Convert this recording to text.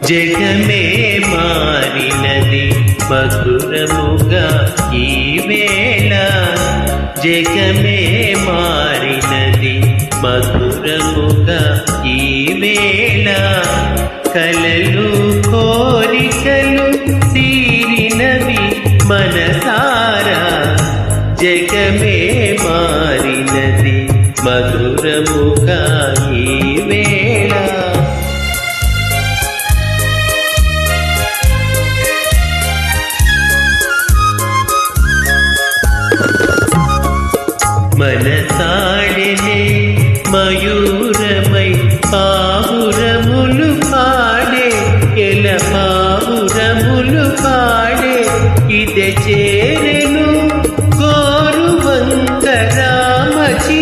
జగమే మారినది మధురముగా ఈ వేళ, జగమే మారినది మధురముగా ఈ వేళ, కలలు కోరికలు తీరినవి మనసారా, జగమే మారినది మధురముగా ఈ వేళ. మనసాడెనే మయూరమై పావురములు పాడే, ఎల పావురములు పాడే, ఇదే